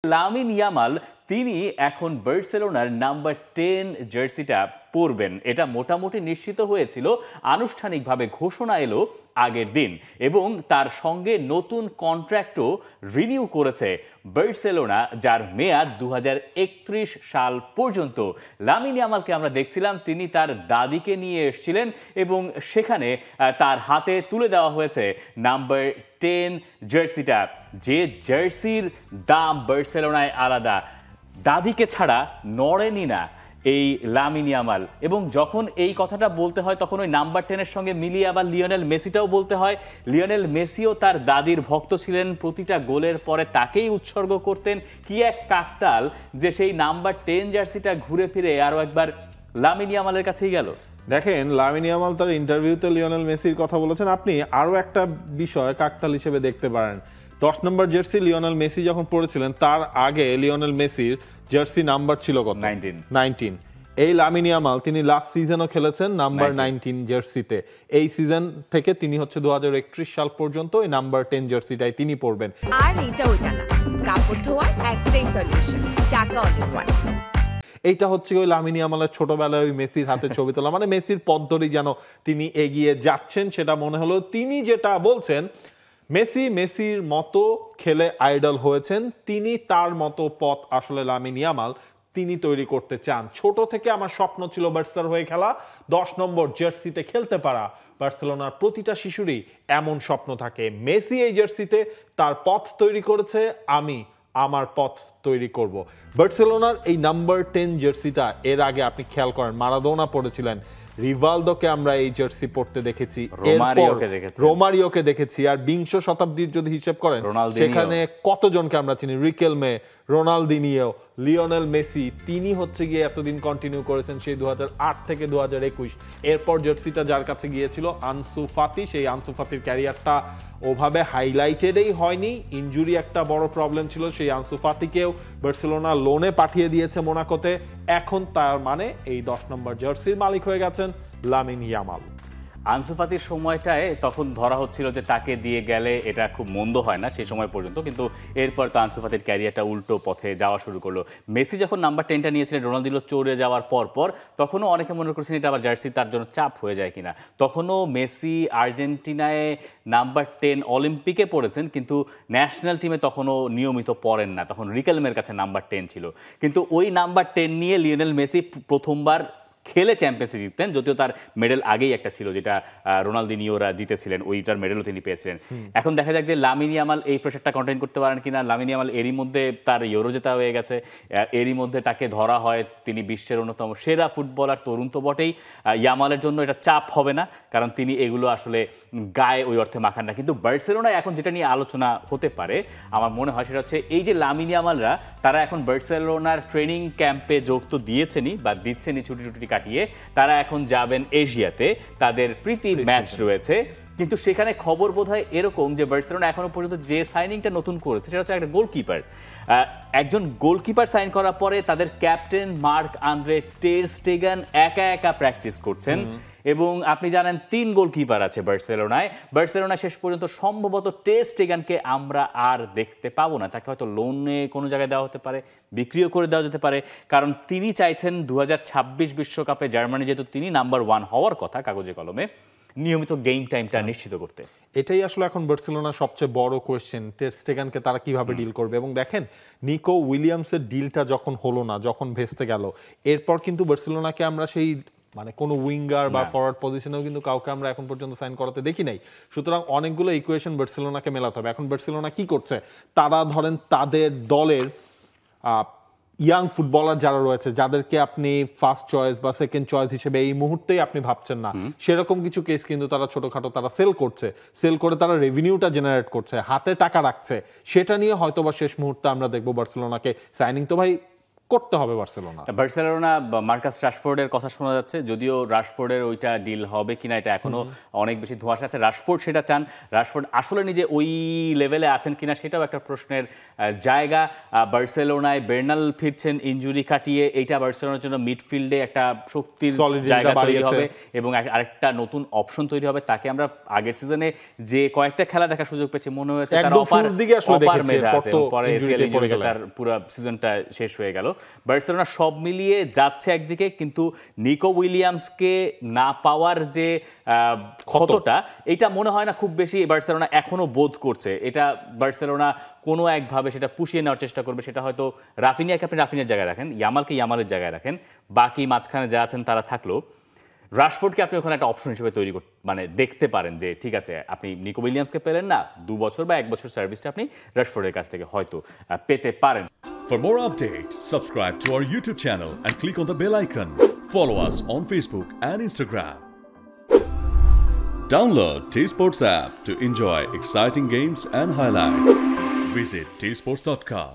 Lamine Yamal তিনি এখন বার্সেলোনার নাম্বার 10 জার্সিটা পরবেন, এটা মোটামুটি নিশ্চিত হয়েছিল। আনুষ্ঠানিকভাবে ঘোষণা এলো আগের দিন এবং তার সঙ্গে নতুন কন্ট্রাক্টও রিনিউ করেছে বার্সেলোনা, যার মেয়াদ 2031 সাল পর্যন্ত। লামিন ইয়ামালকে আমরা দেখছিলাম, তিনি তার দাদিকে নিয়ে এসেছিলেন এবং সেখানে তার হাতে তুলে দেওয়া হয়েছে নাম্বার 10 জার্সিটা। যে জার্সির দাম বার্সেলোনায় আলাদা, দাদিকে ছাড়া নড়েনি না এই লামিন ইয়ামাল। এবং যখন এই কথাটা বলতে হয় তখন ওই নাম্বার 10-এর সঙ্গে মিলিয়ে আবার লিওনেল মেসিটাও বলতে হয়। লিওনেল মেসিও তার দাদির ভক্ত ছিলেন, প্রতিটা গোলের পরে তাকেই উৎসর্গ করতেন। কি এক কাকতাল যে সেই নাম্বার 10 জার্সিটা ঘুরে ফিরে আরো একবার লামিন ইয়ামালের কাছেই গেল। দেখেন, লামিন ইয়ামাল তার ইন্টারভিউতে লিওনেল মেসির কথা বলেছেন। আপনি আরো একটা বিষয় কাকতাল হিসেবে দেখতে পারেন। 10 নম্বর জার্সি লিওনেল মেসি যখন পরেছিলেন, তার আগে লিওনেল মেসির জার্সি নাম্বার ছিল কত? 19। এই লামিন ইয়ামাল তিনি লাস্ট সিজনও খেলেছেন নাম্বার 19 জার্সিতে। এই সিজন থেকে তিনি হচ্ছে 2031 সাল পর্যন্ত এই নাম্বার 10 জার্সিটাই তিনি পরবেন। আর এটা ওইটা না, কাপড় ধোয়ার একটাই সলিউশন, চাকা অনেক। এইটা হচ্ছে ওই লামিন ইয়ামালের ছোটবেলায় ওই মেসির হাতে ছবি তোলা, মানে মেসির পথ ধরেই যেন তিনি এগিয়ে যাচ্ছেন সেটা মনে হলো। তিনি যেটা বলছেন, মেসির মতো খেলে আইডল হয়েছেন, তিনি তার মতো পথ আসলে লামিন ইয়ামাল তিনি তৈরি করতে চান। ছোট থেকে আমার স্বপ্ন ছিল বার্সার হয়ে খেলা, 10 নম্বর জার্সিতে খেলতে পারা। বার্সেলোনার প্রতিটা শিশুরই এমন স্বপ্ন থাকে। মেসি এই জার্সিতে তার পথ তৈরি করেছে, আমি আমার পথ তৈরি করব। বার্সেলোনার এই নাম্বার 10 জার্সিটা এর আগে আপনি খেয়াল করেন মারাদোনা পরেছিলেন, রিভালদোকে আমরা এই জার্সি পড়তে দেখেছি, রোমারিওকে দেখেছি, আর বিংশ শতাব্দীর যদি হিসেব করেন সেখানে কতজনকে আমরা চিনি, রিকেলমে, রোনালদিনিও, লিওনেল মেসি। তিনি হচ্ছে গিয়ে এতদিন কন্টিনিউ করেছেন সেই 2008 থেকে 2021। এরপর জার্সিটা যার কাছে গিয়েছিল আনসু ফাতি। সেই আনসু ফাতির ক্যারিয়ারটা ওভাবে হাইলাইটেডই হয়নি, ইনজুরি একটা বড় প্রবলেম ছিল। সেই আনসু ফাতিকেও বার্সেলোনা লোনে পাঠিয়ে দিয়েছে মোনাকোতে। এখন তার মানে এই 10 নম্বর জার্সির মালিক হয়ে গেছেন লামিন ইয়ামাল। আনসু ফাতির সময়টায় তখন ধরা হচ্ছিল যে তাকে দিয়ে গেলে এটা খুব মন্দ হয় না সেই সময় পর্যন্ত, কিন্তু এরপর তো আনসু ফাতির ক্যারিয়ারটা উল্টো পথে যাওয়া শুরু করলো। মেসি যখন নাম্বার 10টা নিয়েছিলেন রোনালদিনো চলে যাওয়ার পর তখনও অনেকে মনে করছেন এটা আবার জার্সি তার জন্য চাপ হয়ে যায় কিনা। তখনও মেসি আর্জেন্টিনায় নাম্বার 10 অলিম্পিকে পড়েছেন, কিন্তু ন্যাশনাল টিমে তখনও নিয়মিত পড়েন না, তখন রিকেলমের কাছে নাম্বার 10 ছিল। কিন্তু ওই নাম্বার 10 নিয়ে লিওনেল মেসি প্রথমবার খেলে চ্যাম্পিয়ন্স লিগ জিততেন, যদিও তার মেডেল আগেই একটা ছিল যেটা রোনালদিনিওরা জিতেছিলেন, ওইটার মেডেলও তিনি পেয়েছিলেন। এখন দেখা যাক যে লামিন ইয়ামাল এই প্রেশারটা কন্টেইন করতে পারেন কিনা। লামিন ইয়ামাল এরই মধ্যে তার ইউরো জেতা হয়ে গেছে, এরই মধ্যে তাকে ধরা হয় তিনি বিশ্বের অন্যতম সেরা ফুটবলার, তরুণ তো বটেই। ইয়ামালের জন্য এটা চাপ হবে না, কারণ তিনি এগুলো আসলে গায়ে ওই অর্থে মাখান না। কিন্তু বার্সেলোনায় এখন যেটা নিয়ে আলোচনা হতে পারে আমার মনে হয় সেটা হচ্ছে এই যে লামিন ইয়ামালরা তারা এখন বার্সেলোনার ট্রেনিং ক্যাম্পে যোগ তো দিয়েছেনই বা দিচ্ছেনই ছুটি কাটিয়ে, তারা এখন যাবেন এশিয়াতে, তাদের প্রীতি ম্যাচ রয়েছে। কিন্তু সেখানে খবর বোধহয় এরকম যে বার্সেলোনা এখনো পর্যন্ত যে সাইনিংটা নতুন করেছে সেটা হচ্ছে একটা গোলকিপার। একজন গোলকিপার সাইন করার পরে তাদের ক্যাপ্টেন মার্ক আন্দ্রে টের স্টেগান একা প্র্যাকটিস করছেন এবং আপনি জানেন 3 গোলকিপার আছে বার্সেলোনায়। বার্সেলোনা শেষ পর্যন্ত সম্ভবত টের স্টেগানকে আমরা আর দেখতে পাবো না, তাকে হয়তো লোনে কোনো জায়গায় দেওয়া হতে পারে, বিক্রিও করে দেওয়া যেতে পারে, কারণ তিনি চাইছেন 2026 বিশ্বকাপে জার্মানি যেহেতু তিনি নাম্বার 1 হওয়ার কথা কাগজে কলমে, নিয়মিত গেম টাইমটা নিশ্চিত করতে। এটাই আসলে এখন বার্সেলোনার সবচেয়ে বড় কোয়েশ্চেন, টের স্টেগানকে তারা কিভাবে ডিল করবে। এবং দেখেন, নিকো উইলিয়ামসের ডিলটা যখন হলো না, যখন ভেস্তে গেল, এরপর কিন্তু বার্সেলোনাকে আমরা সেই মানে কোনো উইঙ্গার বা ফরওয়ার্ড পজিশনেও কিন্তু কাউকে আমরা এখন পর্যন্ত সাইন করাতে দেখি নাই। সুতরাং অনেকগুলো ইকুয়েশন বার্সেলোনাকে মেলাতে হবে। এখন বার্সেলোনা কি করছে, তারা ধরেন তাদের দলের ইয়াং ফুটবলার যারা রয়েছে, যাদেরকে আপনি ফার্স্ট চয়েস বা সেকেন্ড চয়েস হিসেবে এই মুহূর্তেই আপনি ভাবছেন না, সেরকম কিছু কেস কিন্তু তারা ছোটখাটো তারা সেল করে তারা রেভিনিউটা জেনারেট করছে, হাতে টাকা রাখছে। সেটা নিয়ে হয়তো বা শেষ মুহূর্তে আমরা দেখবো বার্সেলোনাকে সাইনিং তো ভাই করতে হবে বার্সেলোনা। বার্সেলোনা মার্কাস রাশফোর্ডের কথা শোনা যাচ্ছে, যদিও রাশফোর্ডের ওইটা ডিল হবে কিনা এটা এখনো অনেক বেশি ধোঁয়াশা আছে। রাশফোর্ড সেটা চান, রাশফোর্ড আসলে নিজে ওই লেভেলে আছেন কিনা সেটাও একটা প্রশ্নের জায়গা। বার্সেলোনায় বের্নাল ফিরছেন ইনজুরি কাটিয়ে, এইটা বার্সেলোনার জন্য মিডফিল্ডে একটা শক্তির জায়গা তৈরি হবে এবং আরেকটা নতুন অপশন তৈরি হবে। তাকে আমরা আগের সিজনে যে কয়েকটা খেলা দেখার সুযোগ পেয়েছি, মনে হয়েছে তার অপার মেধা আছে, পরে এসিএল ইনজুরিতে তার পুরো সিজনটা শেষ হয়ে গেল। বার্সেলোনা সব মিলিয়ে যাচ্ছে একদিকে, কিন্তু নিকো উইলিয়ামসকে না পাওয়ার যে ক্ষতটা, এটা মনে হয় না খুব বেশি বার্সেলোনা এখনো বোধ করছে। এটা বার্সেলোনা কোনো একভাবে সেটা পুষিয়ে নেওয়ার চেষ্টা করবে। সেটা হয়তো রাফিনিয়াকে আপনি রাফিনিয়ার জায়গায় রাখেন, ইয়ামালকে ইয়ামালের জায়গায় রাখেন, বাকি মাঝখানে যা আছেন তারা থাকলো। রাশফোর্ডকে আপনি ওখানে একটা অপশন হিসেবে তৈরি মানে দেখতে পারেন যে ঠিক আছে, আপনি নিকো উইলিয়ামসকে পেলেন না, 2 বছর বা 1 বছর সার্ভিসটা আপনি রাশফোর্ডের কাছ থেকে হয়তো পেতে পারেন। For more updates, subscribe to our YouTube channel and click on the bell icon. Follow us on Facebook and Instagram. Download T-Sports app to enjoy exciting games and highlights. Visit tsports.com.